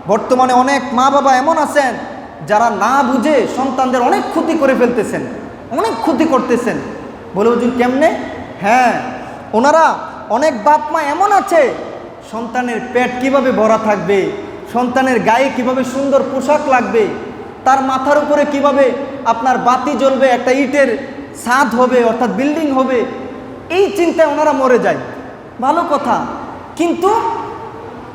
বর্তমানে অনেক মা বাবা এমন আছেন যারা না বুঝে সন্তানদের অনেক ক্ষতি করে ফেলতেছেন, অনেক ক্ষতি করতেছেন। বলে হুজুর কেমনে? হ্যাঁ, ওনারা অনেক বাপ মা এমন আছে সন্তানের পেট কিভাবে ভরা থাকবে, সন্তানের গায়ে কিভাবে সুন্দর পোশাক লাগবে, তার মাথার উপরে কিভাবে আপনার বাতি জ্বলবে, একটা ইটের ছাদ হবে অর্থাৎ বিল্ডিং হবে, এই চিন্তায় ওনারা মরে যায়। ভালো কথা, কিন্তু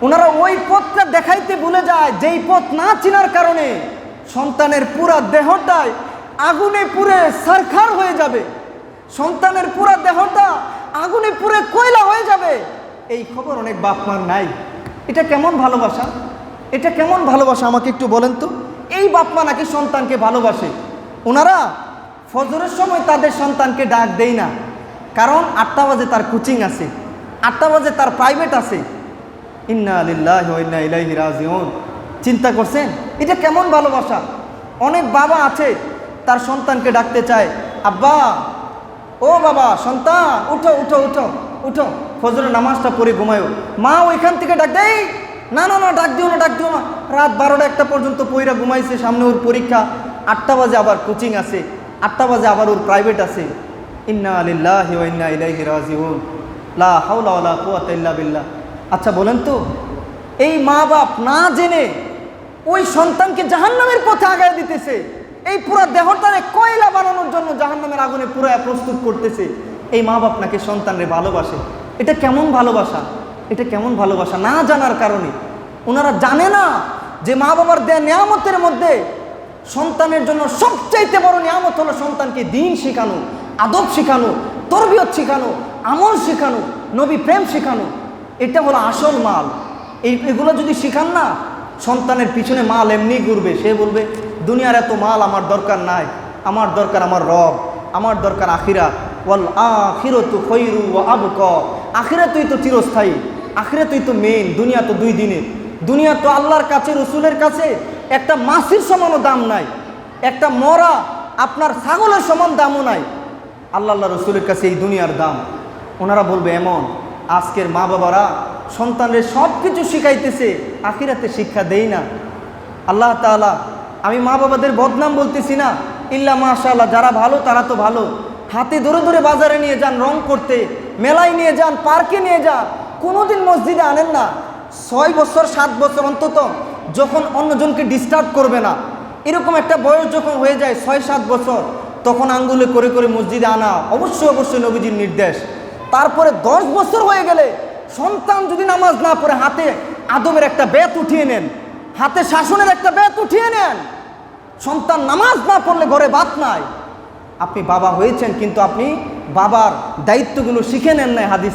ওনারা ওই পথটা দেখাইতে ভুলে যায় যেই পথ না চেনার কারণে সন্তানের পুরা দেহটাই আগুনে পুড়ে ছারখার হয়ে যাবে, সন্তানের পুরা দেহটা আগুনে পুড়ে কয়লা হয়ে যাবে। এই খবর অনেক বাপ মার নাই। এটা কেমন ভালোবাসা? এটা কেমন ভালোবাসা আমাকে একটু বলেন তো। এই বাপ মা নাকি সন্তানকে ভালোবাসে। ওনারা ফজরের সময় তাদের সন্তানকে ডাক দেয় না, কারণ 8টা বাজে তার কোচিং আছে, 8টা বাজে তার প্রাইভেট আছে। ইন্না লিল্লাহি ওয়া ইন্না ইলাইহি রাজিউন। চিন্তা করছেন এটা কেমন ভালোবাসা? অনেক বাবা আছে তার সন্তানকে ডাকতে চায়, আব্বা, ও বাবা, সন্তান উঠো উঠো উঠো উঠো, ফজরের নামাজটা পড়ে ঘুমায়ো। মা ওইখান থেকে ডাক দেয়, না না না, ডাক দিও না, ডাক দিও না। রাত 12টা 1টা পর্যন্ত পইরা ঘুমাইছে, সামনে ওর পরীক্ষা, 8টা বাজে আবার কোচিং আছে, 8টা বাজে আবার ওর প্রাইভেট আছে। ইন্না লিল্লাহি ওয়া ইন্না ইলাইহি রাজিউন। লা হাওলা ওয়ালা কুওয়াতা ইল্লা বিল্লাহ। আচ্ছা বলেন তো, এই মা বাপ না জেনে ওই সন্তানকে জাহান্নামের পথে আগায় দিতেছে, এই পুরা দেহটারে কয়লা বানানোর জন্য জাহান্নামের আগুনে পুরায় প্রস্তুত করতেছে। এই মা বাপ নাকি সন্তানরে ভালোবাসে। এটা কেমন ভালোবাসা? এটা কেমন ভালোবাসা? না জানার কারণে ওনারা জানে না যে মা বাবার দেয়া নিয়ামতের মধ্যে সন্তানের জন্য সবচাইতে বড় নিয়ামত হলো সন্তানকে দ্বীন শেখানো, আদব শেখানো, তরবিয়ত শেখানো, আমল শেখানো, নবী প্রেম শেখানো। এটা হলো আসল মাল। এগুলো যদি শিখান না, সন্তানের পিছনে মাল এমনি ঘুরবে। সে বলবে দুনিয়ার এত মাল আমার দরকার নাই, আমার দরকার আমার রব, আমার দরকার আখিরাত। ওয়াল আখিরাতু খায়রু ওয়া আবকা। আখিরাতই তো চিরস্থায়ী, আখিরাতই তো মেইন। দুনিয়া তো 2 দিনের। দুনিয়া তো আল্লাহর কাছে, রসুলের কাছে একটা মাছির সমানও দাম নাই, একটা মরা আপনার ছাগলের সমান দামও নাই। আল্লাহ রসুলের কাছে এই দুনিয়ার দাম। ওনারা বলবে এমন। আজকের মা বাবারা সন্তানদের সব কিছু শিখাইতেছে, আখিরাতে শিক্ষা দেই না। আল্লাহ তাআলা, আমি মা বাবাদের বদনাম বলতেছি না, ইল্লা মাশাআল্লাহ, যারা ভালো তারা তো ভালো। হাতে ধরে ধরে বাজারে নিয়ে যান রং করতে, মেলায় নিয়ে যান, পার্কে নিয়ে যান, কোনোদিন মসজিদে আনেন না। 6 বছর 7 বছর অন্তত যখন অন্যজনকে ডিস্টার্ব করবে না, এরকম একটা বয়স যখন হয়ে যায় 6-7 বছর, তখন আঙ্গুলে করে করে মসজিদে আনা অবশ্যই অবশ্যই নবীজির নির্দেশ। তারপরে 10 বছর হয়ে গেলে সন্তান যদি নামাজ না পড়ে হাতে আদবের একটা বেত উঠিয়ে নেন, হাতে শাসনের একটা বেত উঠিয়ে নেন। সন্তান নামাজ না পড়লে ঘরে ভাত নাই। আপনি বাবা হয়েছেন কিন্তু আপনি বাবার দায়িত্বগুলো শিখে নেন নাই। হাদিস